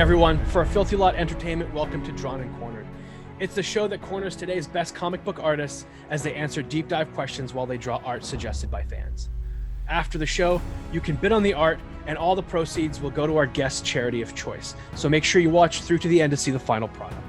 everyone. For a Filthy Lot Entertainment, welcome to Drawn and Cornered. It's the show that corners today's best comic book artists as they answer deep dive questions while they draw art suggested by fans. After the show, you can bid on the art, and all the proceeds will go to our guest charity of choice. So make sure you watch through to the end to see the final product.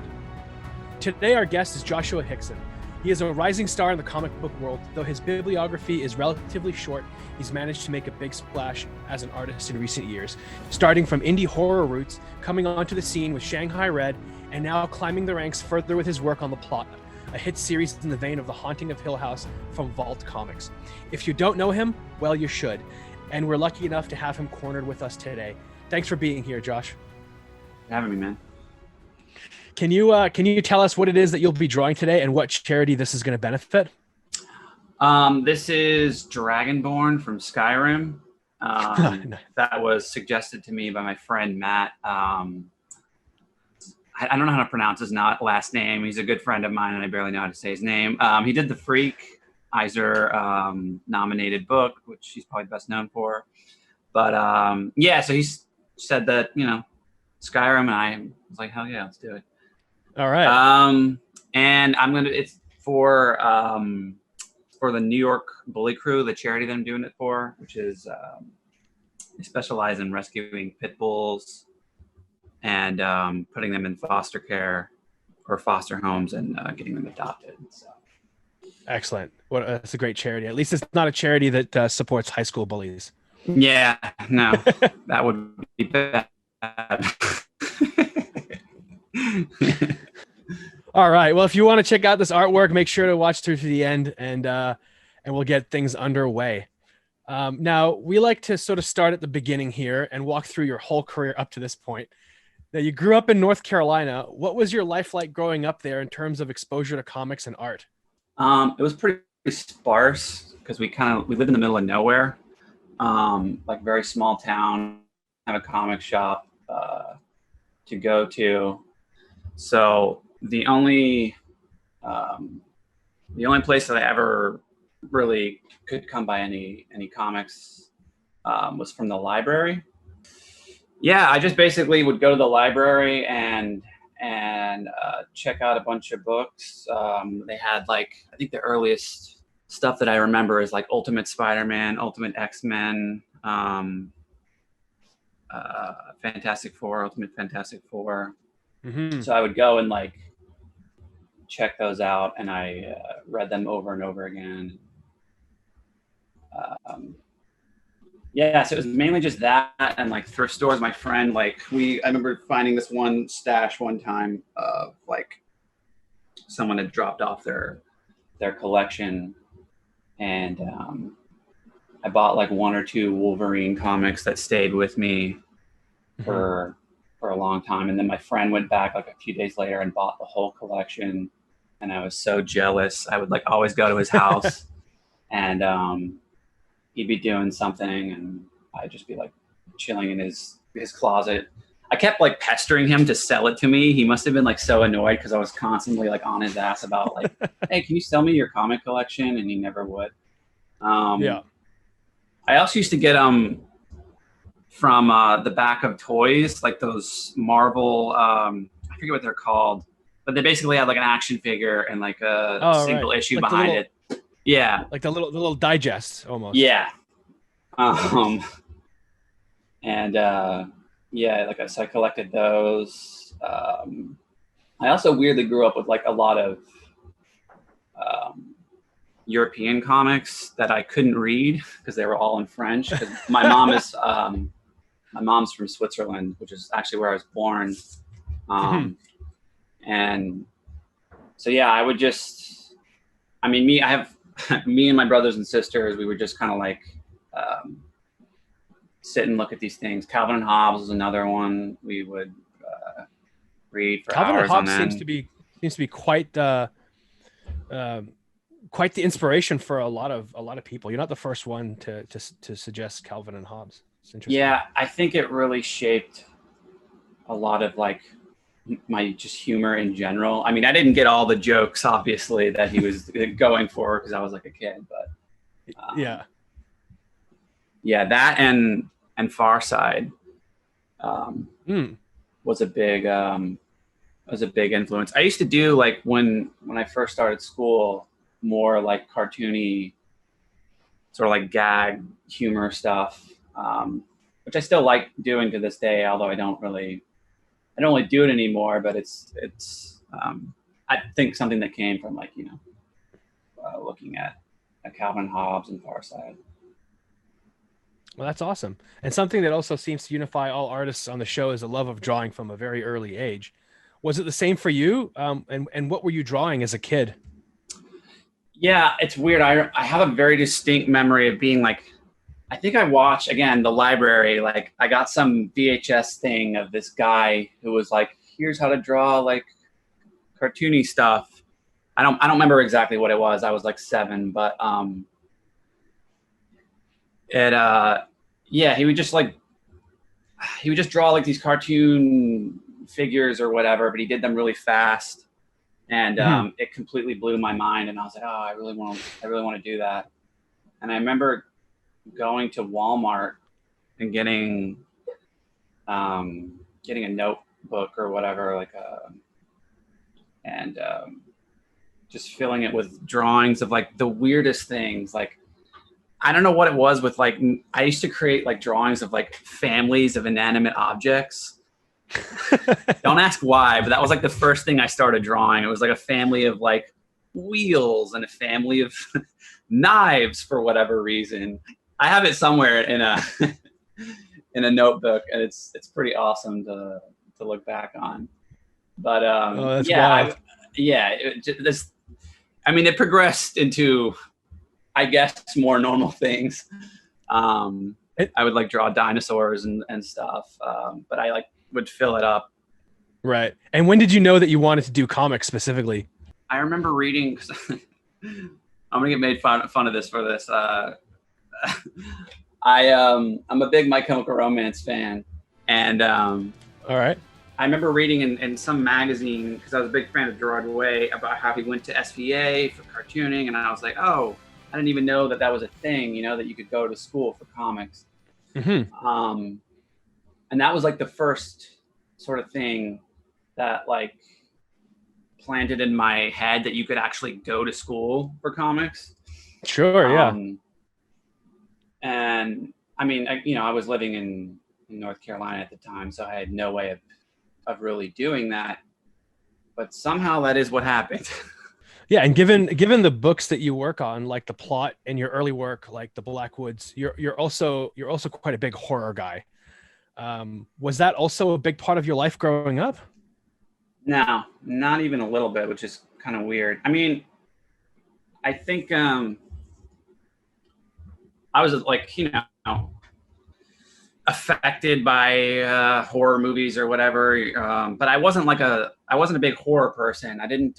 Today, our guest is Joshua Hixson. He is a rising star in the comic book world. Though his bibliography is relatively short, he's managed to make a big splash as an artist in recent years, starting from indie horror roots, coming onto the scene with Shanghai Red, and now climbing the ranks further with his work on The Plot, a hit series in the vein of The Haunting of Hill House from Vault Comics. If you don't know him, well, you should. And we're lucky enough to have him cornered with us today. Thanks for being here, Josh. Having me, man. Can you tell us what it is that you'll be drawing today and what charity this is going to benefit? This is Dragonborn from Skyrim. That was suggested to me by my friend Matt. I don't know how to pronounce his last name. He's a good friend of mine, and I barely know how to say his name. He did the Freak Eisner nominated book, which he's probably best known for. But so he said that, Skyrim, and I was like, hell yeah, let's do it. All right. And it's for the New York Bully Crew, the charity that I'm doing it for, which is they specialize in rescuing pit bulls and putting them in foster care or foster homes and getting them adopted. So. Excellent. That's a great charity. At least it's not a charity that supports high school bullies. Yeah, no, that would be bad. All right. Well, if you want to check out this artwork, make sure to watch through to the end, and we'll get things underway. Now, we like to sort of start at the beginning here and walk through your whole career up to this point. Now, you grew up in North Carolina. What was your life like growing up there in terms of exposure to comics and art? It was pretty sparse because we lived in the middle of nowhere, like very small town, have a comic shop to go to. So the only place that I ever really could come by any comics was from the library. Yeah, I just basically would go to the library and check out a bunch of books. They had I think the earliest stuff that I remember is like Ultimate Spider-Man, Ultimate X-Men, Fantastic Four, Ultimate Fantastic Four. Mm-hmm. So I would go and check those out, and I read them over and over again. So it was mainly just that and thrift stores. My friend, I remember finding this one stash one time of someone had dropped off their collection, and I bought one or two Wolverine comics that stayed with me for a long time. And then my friend went back a few days later and bought the whole collection. And I was so jealous. I would always go to his house and he'd be doing something and I'd just be chilling in his closet. I kept pestering him to sell it to me. He must've been so annoyed because I was constantly on his ass about hey, can you sell me your comic collection? And he never would. Yeah. I also used to get from the back of toys, those Marvel, I forget what they're called, but they basically had an action figure and a single issue behind it. Yeah. Like the little digest almost. Yeah. So I collected those. I also weirdly grew up with a lot of European comics that I couldn't read because they were all in French. 'Cause my mom's from Switzerland, which is actually where I was born. And so, yeah, I would just, me and my brothers and sisters, we would just kind of sit and look at these things. Calvin and Hobbes was another one we would read for Calvin hours and Hobbes on end. seems to be quite the inspiration for a lot of people. You're not the first one to suggest Calvin and Hobbes. It's interesting. Yeah, I think it really shaped a lot of my just humor in general. I didn't get all the jokes, obviously, that he was going for because I was a kid, but yeah, that and Far Side. was a big influence. I used to do like when I first started school, more like cartoony, sort of like gag humor stuff, which I still like doing to this day. Although I don't really do it anymore. But it's I think something that came from like looking at Calvin Hobbes and Far Side. Well, that's awesome. And something that also seems to unify all artists on the show is a love of drawing from a very early age. Was it the same for you? And what were you drawing as a kid? Yeah, it's weird. I have a very distinct memory of being like, I think I watched, again, the library, like I got some VHS thing of this guy who was like, here's how to draw like cartoony stuff. I don't remember exactly what it was. I was like 7, but he would just draw like these cartoon figures or whatever, but he did them really fast, and it completely blew my mind. And I was like, oh, I really want to do that. And I remember going to Walmart and getting a notebook or whatever, like just filling it with drawings of like the weirdest things. Like, I don't know what it was with like, I used to create like drawings of like families of inanimate objects. Don't ask why, but that was like the first thing I started drawing. It was like a family of like wheels and a family of knives for whatever reason. I have it somewhere in a in a notebook, and it's pretty awesome to look back on. But it progressed into, I guess, more normal things. I would like draw dinosaurs and stuff, but I like would fill it up. Right. And when did you know that you wanted to do comics specifically? I remember reading. I'm gonna get made fun of this for this. I'm a big My Chemical Romance fan, and all right. I remember reading in some magazine, because I was a big fan of Gerard Way, about how he went to SVA for cartooning, and I was like, oh, I didn't even know that was a thing, that you could go to school for comics. Mm-hmm. And that was like the first sort of thing that like planted in my head that you could actually go to school for comics. Sure, yeah. And I mean, I was living in North Carolina at the time, so I had no way of really doing that. But somehow that is what happened. Yeah, and given the books that you work on, like the plot in your early work, like the Blackwoods, you're also quite a big horror guy. Was that also a big part of your life growing up? No, not even a little bit, which is kind of weird. I mean, I think I was like, affected by horror movies or whatever, but I wasn't a big horror person. I didn't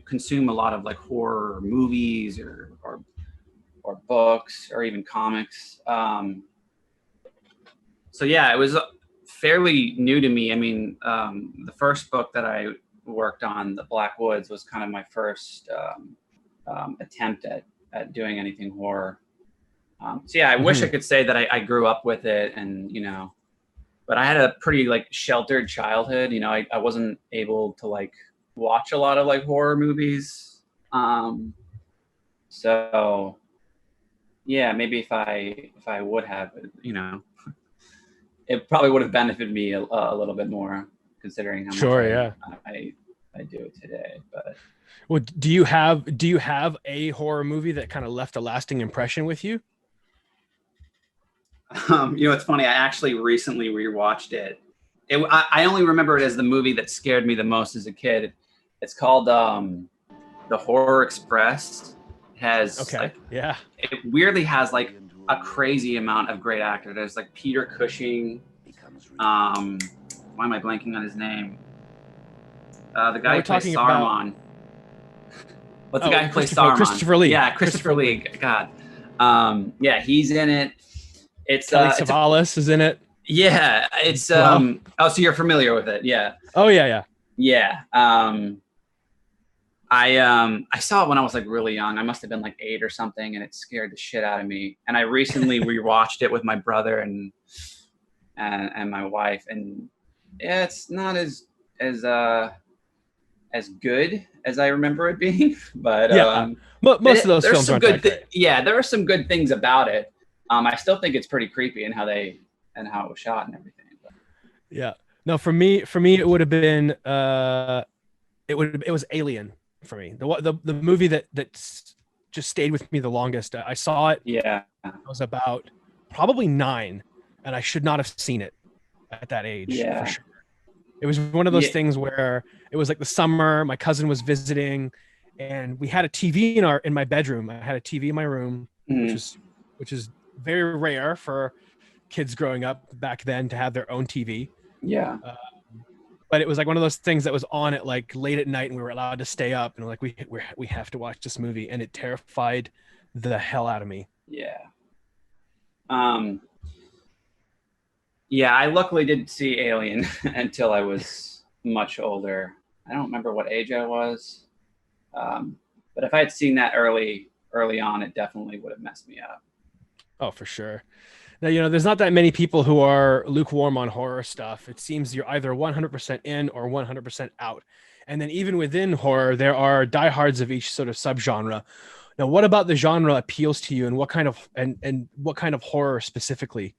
consume a lot of like horror movies or books or even comics. So yeah, it was fairly new to me. I mean, the first book that I worked on, The Blackwoods, was kind of my first attempt at doing anything horror. So yeah, I wish I could say that I grew up with it, and but I had a pretty like sheltered childhood. I wasn't able to like watch a lot of like horror movies. So yeah, maybe if I would have, it probably would have benefited me a little bit more, considering how much I do it today. But well, do you have a horror movie that kind of left a lasting impression with you? It's funny. I actually recently rewatched it. I only remember it as the movie that scared me the most as a kid. It's called The Horror Express. It has it weirdly has like a crazy amount of great actors. There's like Peter Cushing. Why am I blanking on his name? The guy who plays Saruman. What's the guy who plays Saruman? Christopher Lee. Yeah, Christopher Lee. God. Yeah, he's in it. It's Telly Savalas is in it. Yeah, it's so you're familiar with it? Yeah. Oh yeah. Yeah. I saw it when I was like really young. I must have been like 8 or something, and it scared the shit out of me. And I recently rewatched it with my brother and my wife, and yeah, it's not as good as I remember it being. But most of those films aren't that great. Yeah, there are some good things about it. I still think it's pretty creepy and how it was shot and everything. But. Yeah. No, for me, it would have been it was Alien for me. The movie that just stayed with me the longest. I saw it. Yeah. I was about probably 9, and I should not have seen it at that age. Yeah. For sure. It was one of those things where it was like the summer. My cousin was visiting, and we had a TV in my bedroom. I had a TV in my room, which is very rare for kids growing up back then to have their own TV. Yeah. But it was like one of those things that was on at like late at night, and we were allowed to stay up, and like we have to watch this movie, and it terrified the hell out of me. Yeah. Yeah, I luckily didn't see Alien until I was much older. I don't remember what age I was. But if I had seen that early on, it definitely would have messed me up. Oh, for sure. Now, there's not that many people who are lukewarm on horror stuff. It seems you're either 100% in or 100% out. And then even within horror, there are diehards of each sort of subgenre. Now, what about the genre appeals to you, and what kind of horror specifically?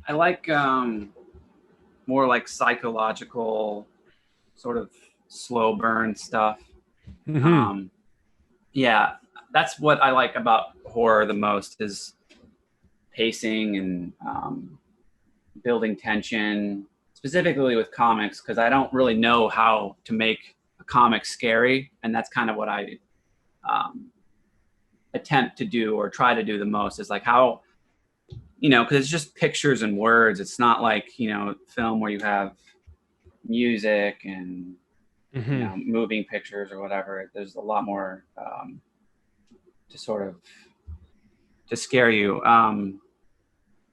I like more like psychological, sort of slow burn stuff. Mm-hmm. Yeah, that's what I like about horror the most, is pacing and building tension, specifically with comics, because I don't really know how to make a comic scary, and that's kind of what I attempt to do or try to do the most, is like how, because it's just pictures and words. It's not like, film where you have music and moving pictures or whatever. There's a lot more to scare you.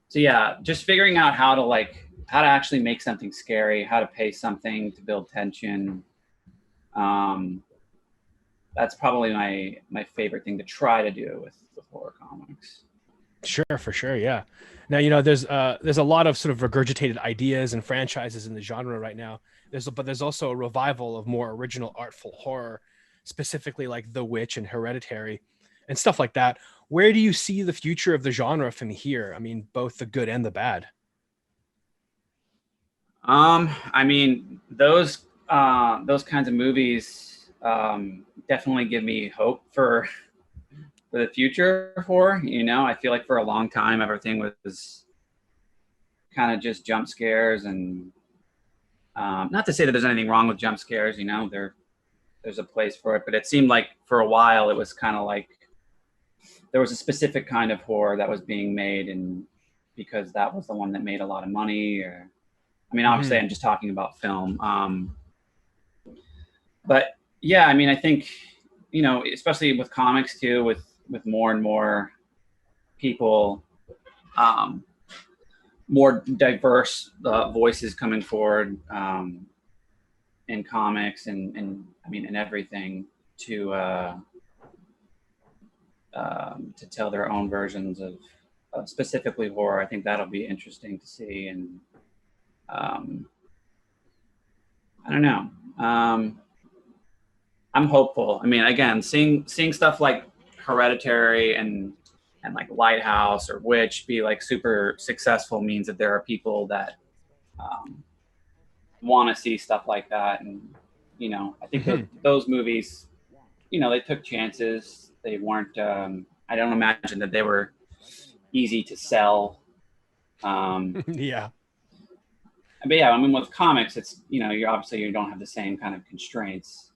So yeah, just figuring out how to actually make something scary, how to pace something to build tension. That's probably my favorite thing to try to do with horror comics. Sure, for sure, yeah. Now, there's a lot of sort of regurgitated ideas and franchises in the genre right now. But there's also a revival of more original, artful horror, specifically like The Witch and Hereditary, and stuff like that. Where do you see the future of the genre from here? I mean, both the good and the bad. I mean, those kinds of movies definitely give me hope for the future of horror. I feel like for a long time everything was kind of just jump scares, and not to say that there's anything wrong with jump scares. There's a place for it, but it seemed like for a while it was kind of like there was a specific kind of horror that was being made, and because that was the one that made a lot of money. Or, I mean, obviously I'm just talking about film. But yeah, I mean, I think, especially with comics too, with more and more people, more diverse voices coming forward in comics and I mean, in everything to tell their own versions of specifically horror. I think that'll be interesting to see. And I don't know. I'm hopeful. I mean, again, seeing stuff like Hereditary and like Lighthouse or Witch be like super successful means that there are people that want to see stuff like that. And I think those movies, they took chances. They weren't. I don't imagine that they were easy to sell. Yeah. But yeah, I mean, with comics, it's you obviously you don't have the same kind of constraints.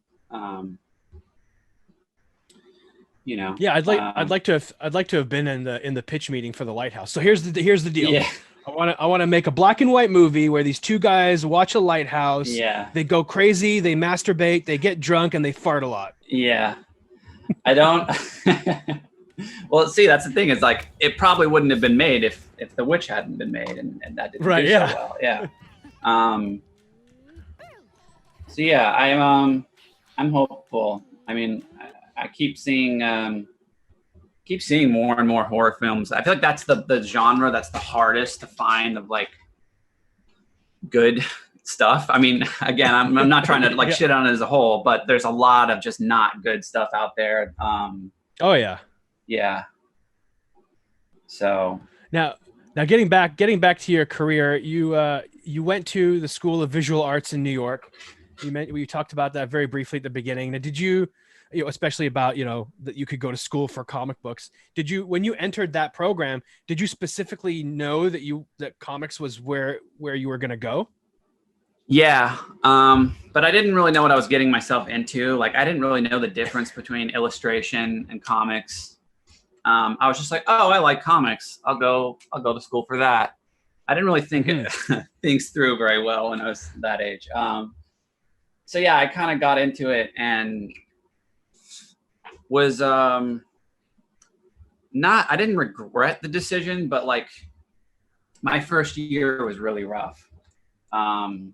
Yeah, I'd like to have been in the pitch meeting for the Lighthouse. So here's the deal. Yeah. I want to make a black and white movie where these two guys watch a lighthouse. Yeah. They go crazy, they masturbate, they get drunk, and they fart a lot. Yeah. I don't. Well, see, that's the thing. Is like it probably wouldn't have been made if The Witch hadn't been made, and that didn't do so well. Yeah. So yeah, I'm hopeful. I mean, I keep seeing more and more horror films. I feel like that's the genre that's the hardest to find of like good stuff. I mean, again, I'm not trying to like shit on it as a whole, but there's a lot of just not good stuff out there. Oh yeah. Yeah. So Now getting back to your career, you went to the School of Visual Arts in New York. We talked about that very briefly at the beginning. Now, did you especially about, that you could go to school for comic books. Did you, when you entered that program, did you specifically know that comics was where you were going to go? Yeah. But I didn't really know what I was getting myself into. Like, I didn't really know the difference between illustration and comics. I was just like, oh, I like comics. I'll go to school for that. I didn't really think things through very well when I was that age. So yeah, I kind of got into it and was I didn't regret the decision, but like my first year was really rough. I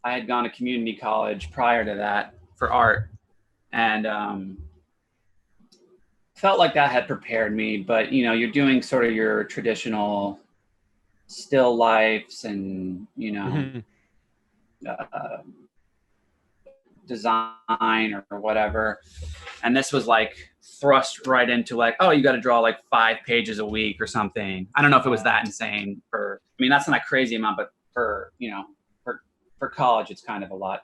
had gone to community college prior to that for art, and felt like that had prepared me. But you're doing sort of your traditional still lifes and design or whatever, and this was like thrust right into like, oh, you got to draw like 5 pages a week or something. I don't know if it was that insane that's not a crazy amount, but for college it's kind of a lot.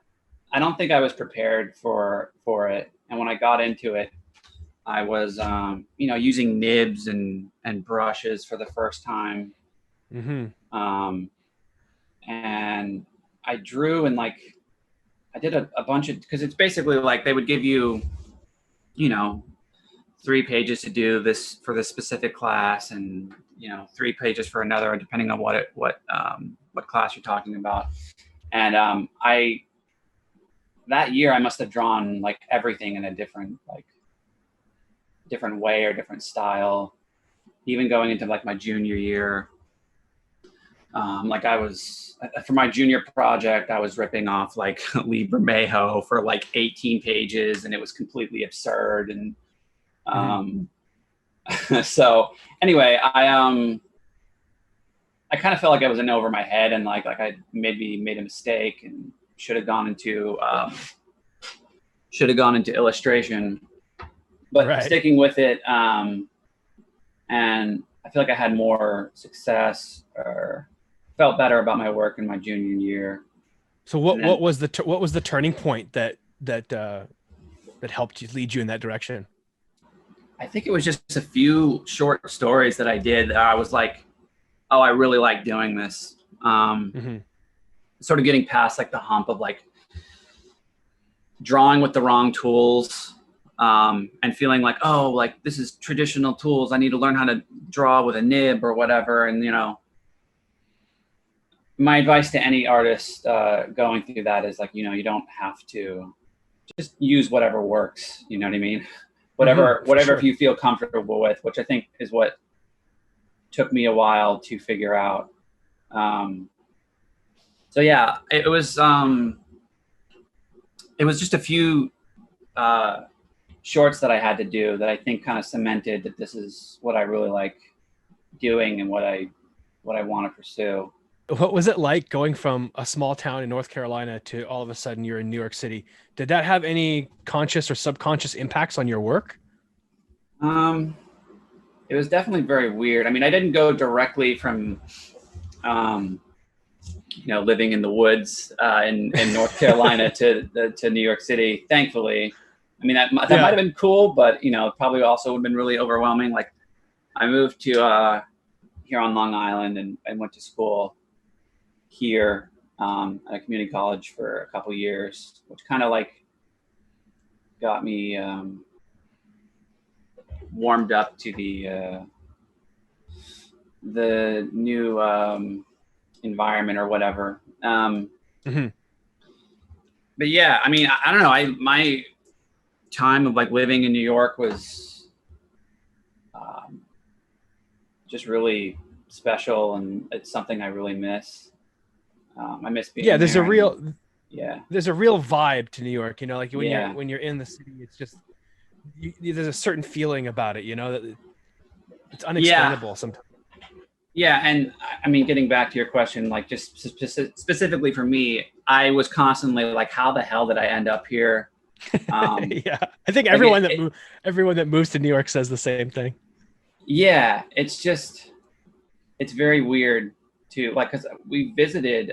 I don't think I was prepared for it, and when I got into it, I was using nibs and brushes for the first time. And I drew, and like I did a bunch of, because it's basically like they would give you 3 pages to do this for this specific class, and 3 pages for another, depending on what class you're talking about. And that year I must have drawn like everything in a different way or different style. Even going into like my junior year, like I was, for my junior project, I was ripping off like Libremajo for like 18 pages, and it was completely absurd. And so anyway, I kind of felt like I was in over my head, and like I maybe made a mistake and should have gone into illustration, but sticking with it. And I feel like I had more success or felt better about my work in my junior year. So what was the turning point that helped you lead you in that direction? I think it was just a few short stories that I did that I was like, oh, I really like doing this. Sort of getting past like the hump of like drawing with the wrong tools, and feeling like, oh, like this is traditional tools. I need to learn how to draw with a nib or whatever. And, my advice to any artist going through that is like, you don't have to, just use whatever works. You know what I mean? Whatever sure. You feel comfortable with, which I think is what took me a while to figure out. So yeah, it was just a few shorts that I had to do that I think kind of cemented that this is what I really like doing and what I want to pursue. What was it like going from a small town in North Carolina to all of a sudden you're in New York City? Did that have any conscious or subconscious impacts on your work? It was definitely very weird. I mean, I didn't go directly from, living in the woods in North Carolina to New York City, thankfully. I mean, that might have been cool, but, probably also would have been really overwhelming. Like, I moved to here on Long Island and went to school here at a community college for a couple years, which kind of like got me warmed up to the new environment or whatever. But yeah, I mean, I don't know. My time of like living in New York was just really special, and it's something I really miss. I miss being there's there. Yeah. There's a real vibe to New York, you know, like Yeah. when you're in the city, it's just there's a certain feeling about it, you know, that it's Yeah. unexplainable sometimes. Yeah. And I mean, getting back to your question, like just specifically for me, I was constantly like, how the hell did I end up here? Yeah, I think Like everyone that moves to New York says the same thing. yeah, it's very weird too. Like, cause we visited,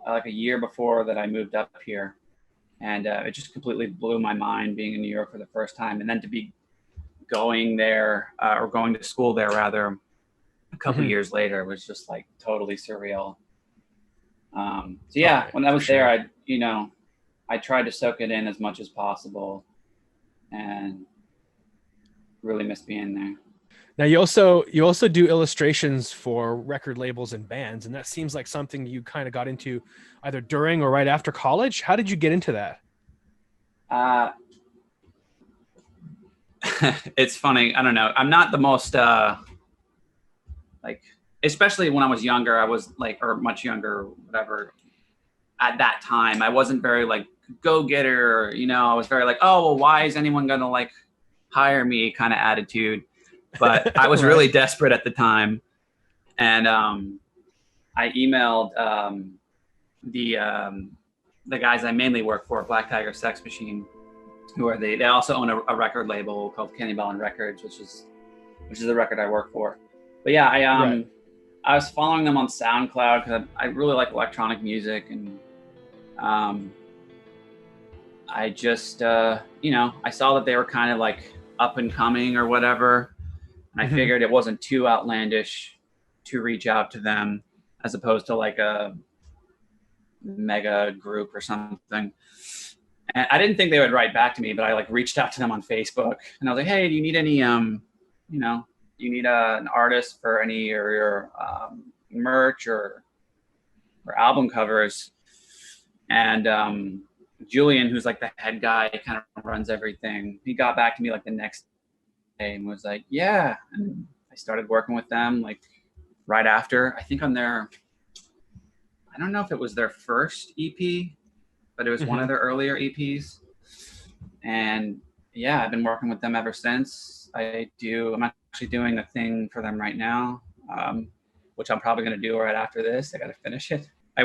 like a year before that I moved up here, and it just completely blew my mind being in New York for the first time, and then to be going there or going to school there rather a couple Mhm. years later was just like totally surreal. So Oh, yeah, yeah, when I for was there, sure. I tried to soak it in as much as possible, and really miss being there. Now you also do illustrations for record labels and bands, and that seems like something you kind of got into either during or right after college. How did you get into that? Uh, it's funny. I don't know. I'm not the most like, especially when I was younger. I was like, or much younger, whatever. At that time, I wasn't very like go getter. I was very like, oh well, why is anyone gonna like hire me kind of attitude. But I was Right. really desperate at the time, and I emailed the guys I mainly work for, Black Tiger Sex Machine, who are they also own a record label called Candy Ballin Records, which is the record I work for. But yeah, Right. I was following them on SoundCloud because I really like electronic music, and um, I just I saw that they were kind of like up and coming or whatever, and I Mhm. figured it wasn't too outlandish to reach out to them as opposed to like a mega group or something. And I didn't think they would write back to me, but I like reached out to them on Facebook, and I was like, "Hey, do you need any you know, you need an artist for any or your merch or album covers?" And Julian, who's like the head guy, kind of runs everything. He got back to me like the next day and was like, "Yeah." And I started working with them like right after. I think on their, I don't know if it was their first EP, but it was one of Mhm. their earlier EPs. And yeah, I've been working with them ever since. I'm actually doing a thing for them right now, which I'm probably going to do right after this. I got to finish it. I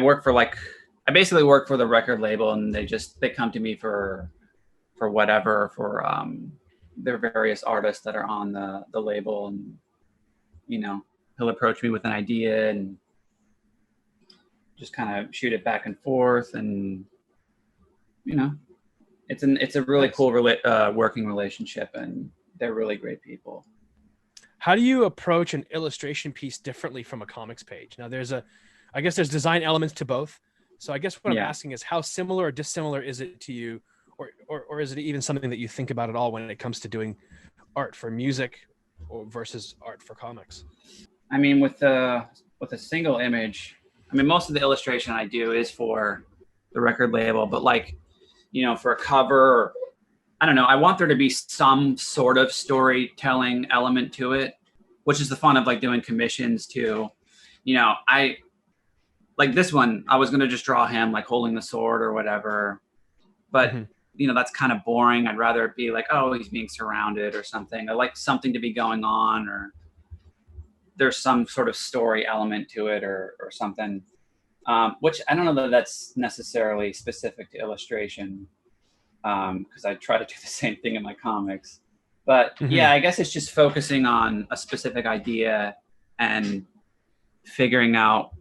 basically work for the record label, and they come to me for whatever, for their various artists that are on the label. And you know he'll approach me with an idea and just kind of shoot it back and forth. And you know it's a really Nice. cool working relationship, and they're really great people. How do you approach an illustration piece differently from a comics page? Now, I guess there's design elements to both. So I guess what I'm Yeah. asking is how similar or dissimilar is it to you, or is it even something that you think about at all when it comes to doing art for music or versus art for comics? I mean, with a single image, I mean, most of the illustration I do is for the record label, but like, for a cover, I don't know, I want there to be some sort of storytelling element to it, which is the fun of like doing commissions too. I like this one, I was going to just draw him like holding the sword or whatever, but Mhm. that's kind of boring. I'd rather it be like, oh, he's being surrounded or something. I like something to be going on, or there's some sort of story element to it, or something. Which I don't know that that's necessarily specific to illustration, because I try to do the same thing in my comics. But yeah, Mhm. I guess it's just focusing on a specific idea and figuring out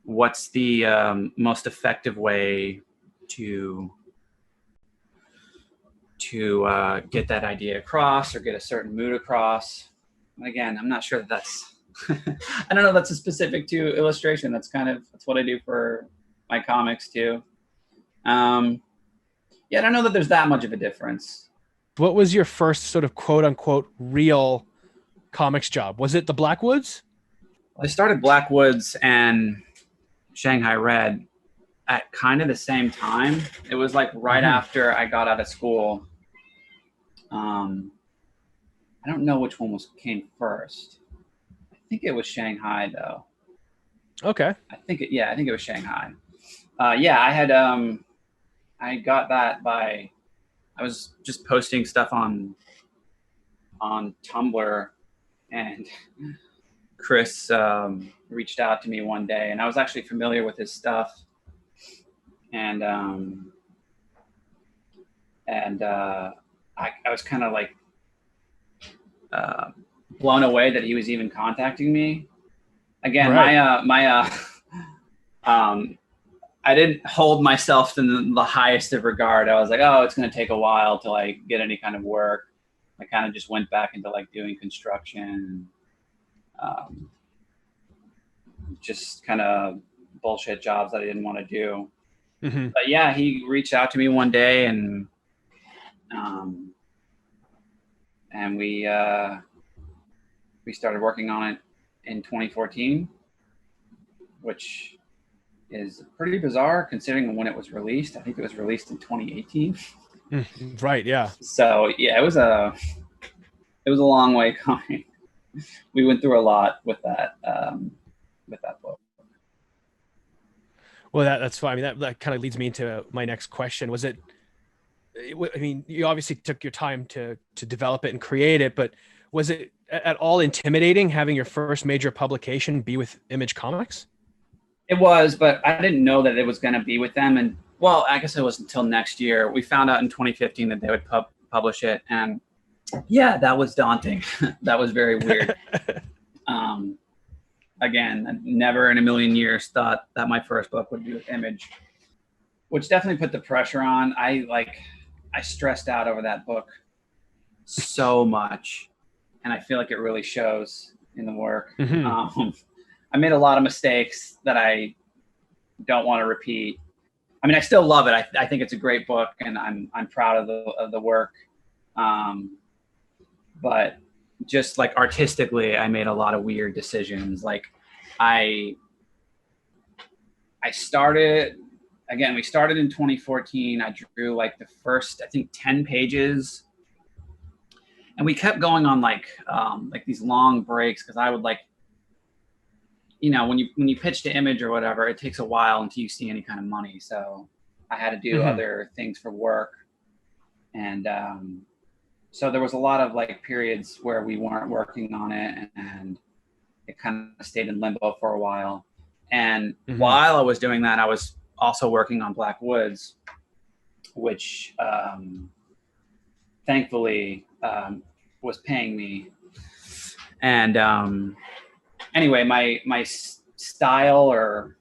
what's the most effective way to get that idea across or get a certain mood across. And again, I'm not sure that that's I don't know if that's a specific to illustration. That's what I do for my comics too. Um, yeah, I don't know that there's that much of a difference. What was your first sort of quote unquote real comics job? Was it the Blackwoods? I started Blackwoods and Shanghai Red at kind of the same time. It was like right Mhm. after I got out of school. Um, I don't know which one came first. I think it was Shanghai though. Okay. I think it was Shanghai. Yeah, I got that by, I was just posting stuff on Tumblr, and Chris reached out to me one day, and I was actually familiar with his stuff, and I was kind of like blown away that he was even contacting me. Again, Right. I didn't hold myself in the highest of regard. I was like, oh, it's going to take a while to like get any kind of work. I kind of just went back into like doing construction, just kind of bullshit jobs that I didn't want to do. Mm-hmm. But yeah, he reached out to me one day, and we started working on it in 2014, which is pretty bizarre considering when it was released. I think it was released in 2018. Right. Yeah. So yeah, it was a long way coming. We went through a lot with that book. Well, that's fine. I mean, that kind of leads me into my next question. Was it? I mean, you obviously took your time to develop it and create it, but was it at all intimidating having your first major publication be with Image Comics? It was, but I didn't know that it was going to be with them. And well, I guess it was until next year. We found out in 2015 that they would publish it, and yeah, that was daunting. That was very weird. Again, I never in a million years thought that my first book would be with Image, which definitely put the pressure on. I stressed out over that book so much, and I feel like it really shows in the work. Mm-hmm. I made a lot of mistakes that I don't want to repeat. I mean, I still love it. I think it's a great book, and I'm proud of the work. But just like artistically, I made a lot of weird decisions. Like I started, again, we started in 2014. I drew like the first, I think, 10 pages, and we kept going on like these long breaks, because I would like, you know, when you pitch to Image or whatever, it takes a while until you see any kind of money. So I had to do other things for work, and so there was a lot of like periods where we weren't working on it, and it kind of stayed in limbo for a while. And while I was doing that, I was also working on Black Woods, which thankfully was paying me. And anyway, my style or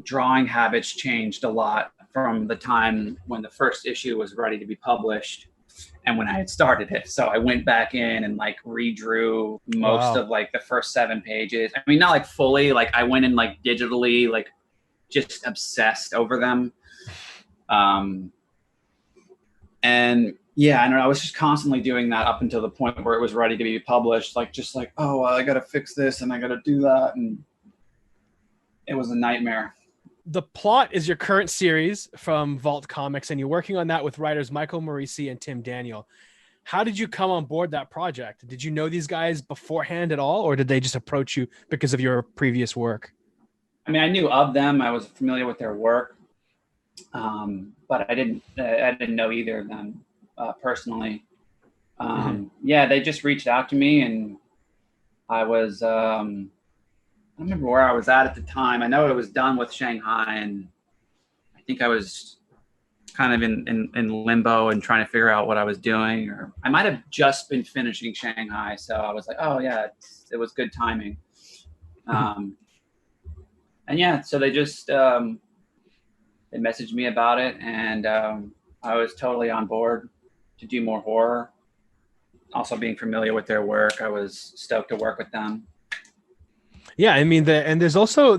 drawing habits changed a lot from the time when the first issue was ready to be published and when I had started it. So I went back in and like redrew most of like the first 7 pages. I mean, not like fully, like I went in like digitally, like just obsessed over them. And yeah, I don't know, I was just constantly doing that up until the point where it was ready to be published. Like, just like, oh, I got to fix this and I got to do that. And it was a nightmare. The plot is your current series from Vault Comics, and you're working on that with writers Michael Morisi and Tim Daniel. How did you come on board that project? Did you know these guys beforehand at all, or did they just approach you because of your previous work? I mean, I knew of them. I was familiar with their work, but I didn't know either of them personally. Yeah, they just reached out to me, and I was, I don't remember where I was at the time. I know it was done with Shanghai, and I think I was kind of in limbo and trying to figure out what I was doing, or I might have just been finishing Shanghai. So I was like, oh yeah, it was good timing. And yeah, so they just, they messaged me about it, and I was totally on board to do more horror. Also being familiar with their work, I was stoked to work with them. Yeah, I mean, and there's also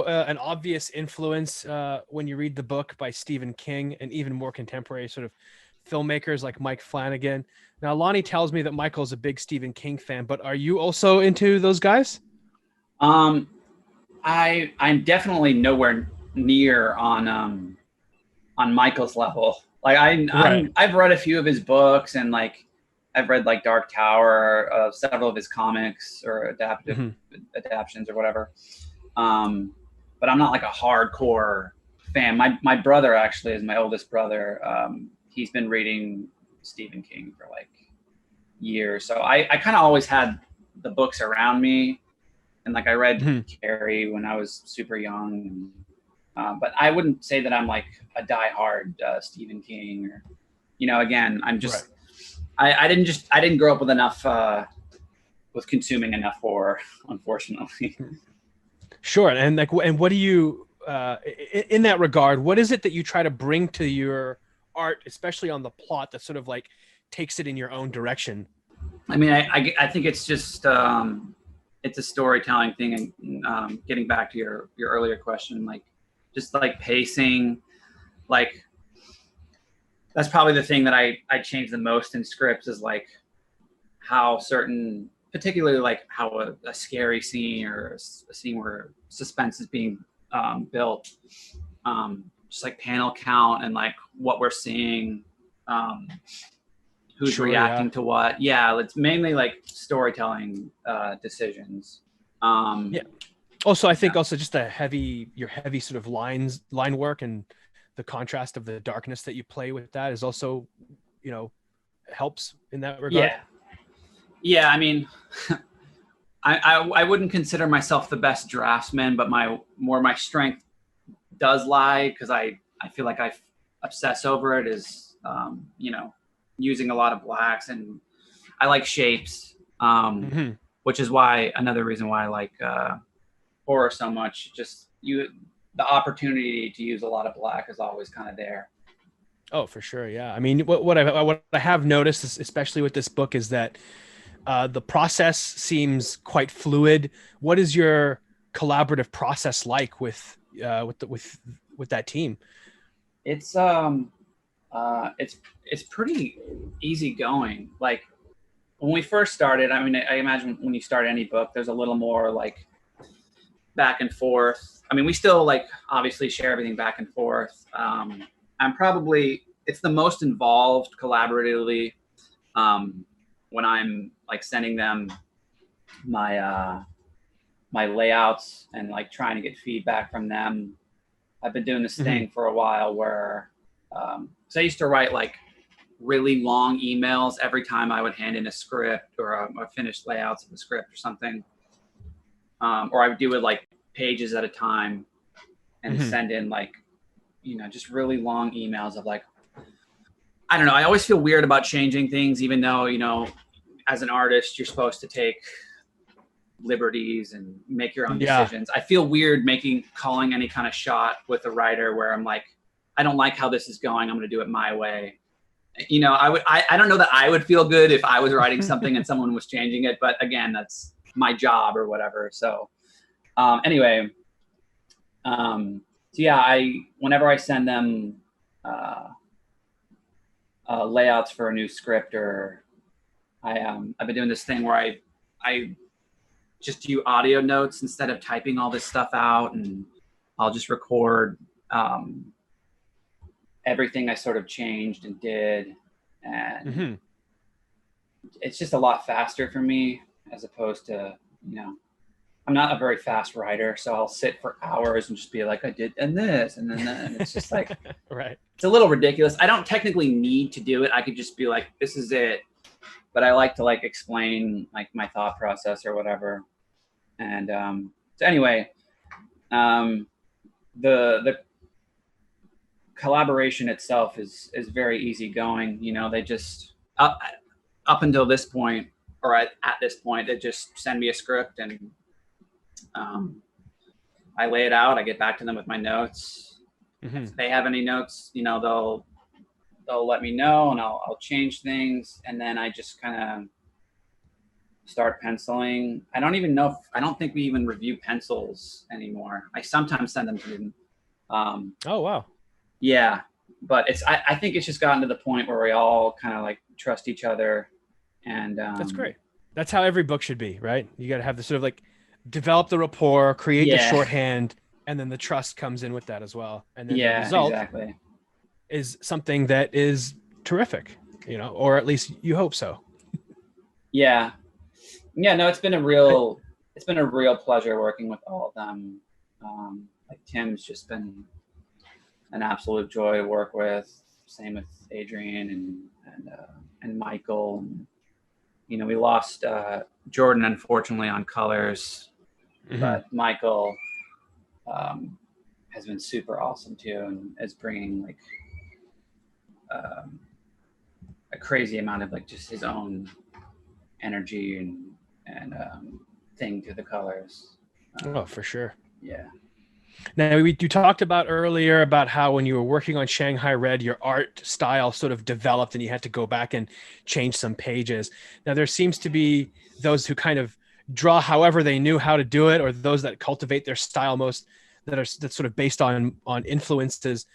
an obvious influence when you read the book by Stephen King and even more contemporary sort of filmmakers like Mike Flanagan. Now, Lonnie tells me that Michael's a big Stephen King fan, but are you also into those guys? I'm definitely nowhere near on Michael's level. Like I've read a few of his books, and like I've read like Dark Tower, several of his comics or adaptions or whatever. But I'm not like a hardcore fan. My brother actually is my oldest brother. He's been reading Stephen King for like years. So I kind of always had the books around me. And like I read Carrie when I was super young. But I wouldn't say that I'm like a diehard Stephen King or, again, I'm just, right. I didn't grow up with enough, with consuming enough horror, unfortunately. Sure. And what do you, in that regard, what is it that you try to bring to your art, especially on the plot, that sort of like takes it in your own direction? I mean, I think it's just, it's a storytelling thing. And getting back to your earlier question, like just like pacing, like that's probably the thing that I change the most in scripts is like how certain, particularly like how a scary scene or a scene where suspense is being built, just like panel count and like what we're seeing, who's reacting to what. Yeah, it's mainly like storytelling decisions. Yeah. Also, I think also just your heavy sort of line work and the contrast of the darkness that you play with that is also, helps in that regard. Yeah. I mean, I wouldn't consider myself the best draftsman, but my strength does lie because I feel like I obsess over it is, using a lot of blacks, and I like shapes, which is another reason why I like horror so much. Just the opportunity to use a lot of black is always kind of there. Oh, for sure. Yeah. I mean, what I have noticed, especially with this book, is that the process seems quite fluid. What is your collaborative process like with that team? It's pretty easy going. Like when we first started, I mean, I imagine when you start any book, there's a little more like back and forth. I mean, we still like obviously share everything back and forth. It's the most involved collaboratively when I'm like sending them my layouts and like trying to get feedback from them. I've been doing this thing for a while where, so I used to write like really long emails every time I would hand in a script or a finished layouts of the script or something. Or I would do it like pages at a time and send in like, just really long emails of like, I don't know. I always feel weird about changing things, even though, as an artist, you're supposed to take liberties and make your own decisions. I feel weird calling any kind of shot with a writer where I'm like, I don't like how this is going. I'm going to do it my way. I don't know that I would feel good if I was writing something and someone was changing it, but again, that's my job or whatever. So, anyway, whenever I send them, layouts for a new script, or I've been doing this thing where I just do audio notes instead of typing all this stuff out, and I'll just record everything I sort of changed and did, and it's just a lot faster for me as opposed to, I'm not a very fast writer, so I'll sit for hours and just be like, I did and this and then that, and it's just like right. It's a little ridiculous. I don't technically need to do it. I could just be like, this is it. But I like to like explain like my thought process or whatever. And so anyway, the collaboration itself is very easygoing. They just up until this point, or at this point, they just send me a script and I lay it out. I get back to them with my notes. If they have any notes, they'll let me know, and I'll change things, and then I just kind of start penciling. I don't think we even review pencils anymore. I sometimes send them to them. Oh wow. Yeah, but I think it's just gotten to the point where we all kind of like trust each other, and that's great. That's how every book should be, right? You got to have the sort of like develop the rapport, create the shorthand, and then the trust comes in with that as well. And then the result is something that is terrific, or at least you hope so. Yeah. No, it's been a real pleasure working with all of them. Like Tim's just been an absolute joy to work with. Same with Adrian and Michael. And, you know, we lost Jordan, unfortunately, on colors, but Michael has been super awesome too, and is bringing like a crazy amount of like just his own energy and thing to the colors. Oh, for sure. Yeah. Now, you talked about earlier about how when you were working on Shanghai Red, your art style sort of developed and you had to go back and change some pages. Now, there seems to be those who kind of draw however they knew how to do it, or those that cultivate their style most, that's sort of based on influences.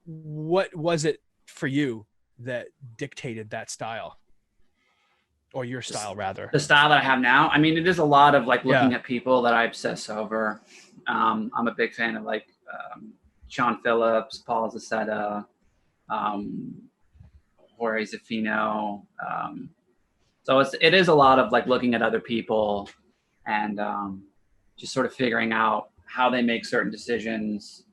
What was it for you that dictated that style, or your style rather? The style that I have now, I mean, it is a lot of like looking at people that I obsess over. I'm a big fan of like Sean Phillips, Paul Zacetta, Jorge Zafino. So it is a lot of like looking at other people and just sort of figuring out how they make certain decisions.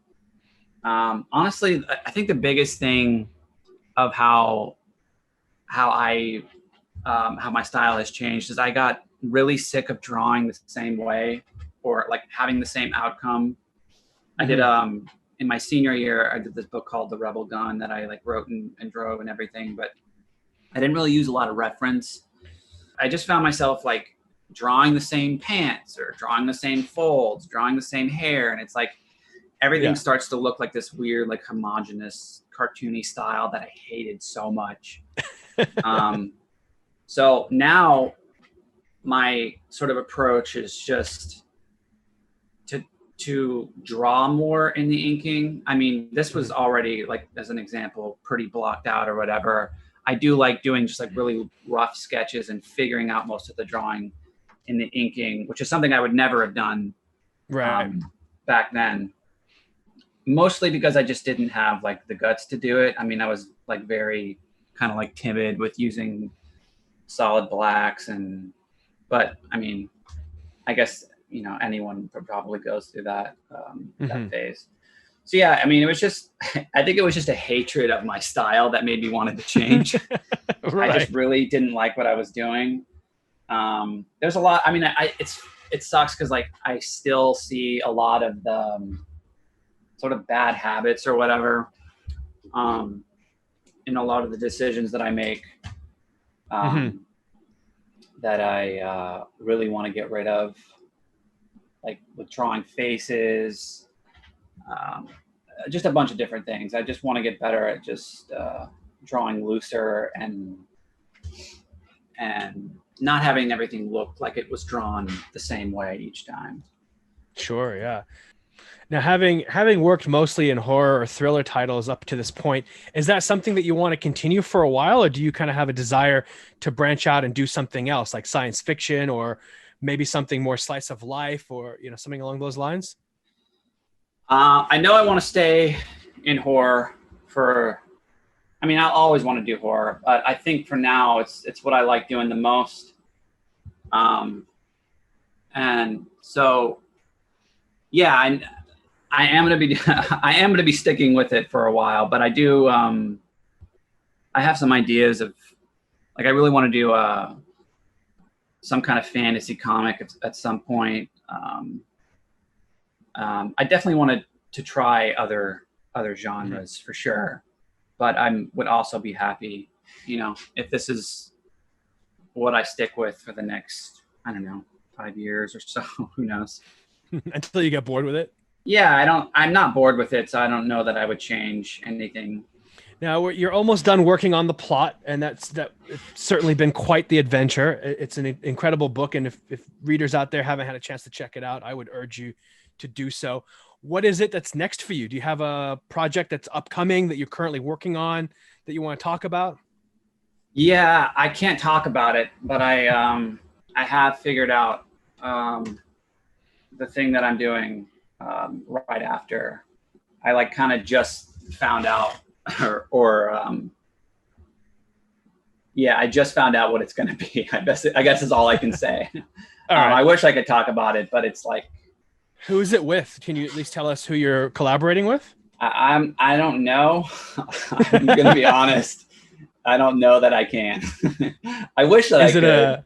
Honestly, I think the biggest thing of how my style has changed is I got really sick of drawing the same way or like having the same outcome. I did in my senior year, I did this book called The Rebel Gun that I like wrote and drove and everything, but I didn't really use a lot of reference. I just found myself like drawing the same pants or drawing the same folds, drawing the same hair, and it's like everything starts to look like this weird, like homogenous, cartoony style that I hated so much. So now my sort of approach is just to draw more in the inking. I mean, this was already, like, as an example, pretty blocked out or whatever. I do like doing just like really rough sketches and figuring out most of the drawing in the inking, which is something I would never have done back then. Mostly because I just didn't have like the guts to do it. I mean, I was like very kind of like timid with using solid blacks but I mean, I guess, you know, anyone probably goes through that phase. So yeah, I mean, it was just, I think it was just a hatred of my style that made me wanted to change. I just really didn't like what I was doing. There's a lot, I mean, it sucks because like I still see a lot of the sort of bad habits or whatever in a lot of the decisions that I make that I really want to get rid of, like with drawing faces, just a bunch of different things. I just want to get better at just drawing looser and not having everything look like it was drawn the same way each time. Sure, yeah. Now, having worked mostly in horror or thriller titles up to this point, is that something that you want to continue for a while, or do you kind of have a desire to branch out and do something else, like science fiction, or maybe something more slice of life, or, you know, something along those lines? I know I want to stay in horror I mean, I'll always want to do horror, but I think for now it's what I like doing the most. And so, yeah, I am going to be sticking with it for a while, but I do, I have some ideas of, like, I really want to do some kind of fantasy comic at some point. I definitely wanted to try other genres for sure, but I would also be happy, you know, if this is what I stick with for the next, I don't know, 5 years or so, who knows? Until you get bored with it. Yeah, I'm not bored with it, so I don't know that I would change anything. Now you're almost done working on the plot, and it's certainly been quite the adventure. It's an incredible book, and if readers out there haven't had a chance to check it out, I would urge you to do so. What is it that's next for you? Do you have a project that's upcoming that you're currently working on that you want to talk about? Yeah, I can't talk about it, but I have figured out the thing that I'm doing right after. I like kind of just found out I just found out what it's going to be. I guess is all I can say. All right. I wish I could talk about it, but it's like, Who is it with? Can you at least tell us who you're collaborating with? I don't know. I'm gonna be honest. I don't know that I can. I wish that I could.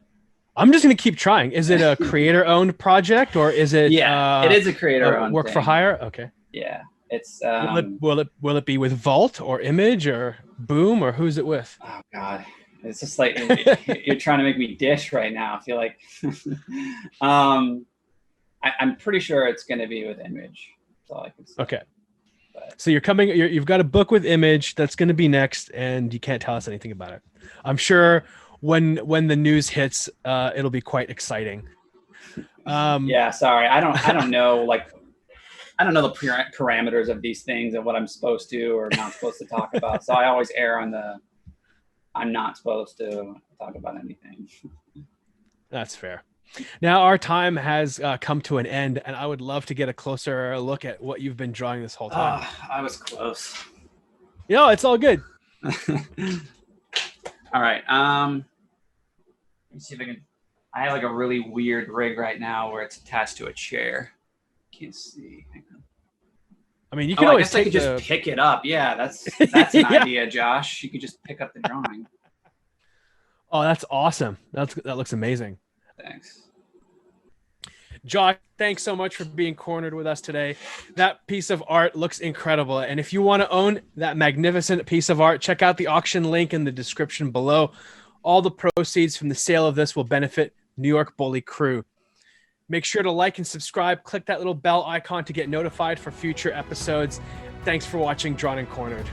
I'm just gonna keep trying. Is it a creator-owned project or is it? Yeah, it is a creator-owned work thing. for hire. Okay. Yeah, it's. Will it be with Vault or Image or Boom or who's it with? Oh God, it's just like you're trying to make me dish right now. I feel like. I'm pretty sure it's going to be with Image. That's all I can say. Okay. So you've got a book with Image that's going to be next, and you can't tell us anything about it. I'm sure when the news hits, it'll be quite exciting. Yeah, sorry, I don't know. I don't know the parameters of these things and what I'm supposed to or not supposed to talk about. So I always err on the I'm not supposed to talk about anything. That's fair. Now our time has come to an end, and I would love to get a closer look at what you've been drawing this whole time. I was close. It's all good. All right. Let me see if I can. I have like a really weird rig right now where it's attached to a chair. Can't see. Hang on. I mean, you can always I could just pick it up. Yeah, that's an idea, Josh. You could just pick up the drawing. Oh, that's awesome. That looks amazing. Thanks. Josh, thanks so much for being cornered with us today. That piece of art looks incredible. And if you want to own that magnificent piece of art, check out the auction link in the description below. All the proceeds from the sale of this will benefit New York Bully Crew. Make sure to like and subscribe. Click that little bell icon to get notified for future episodes. Thanks for watching Drawn and Cornered.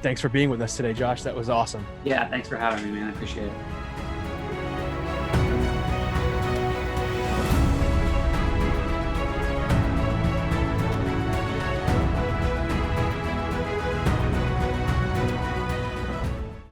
Thanks for being with us today, Josh. That was awesome. Yeah, thanks for having me, man. I appreciate it.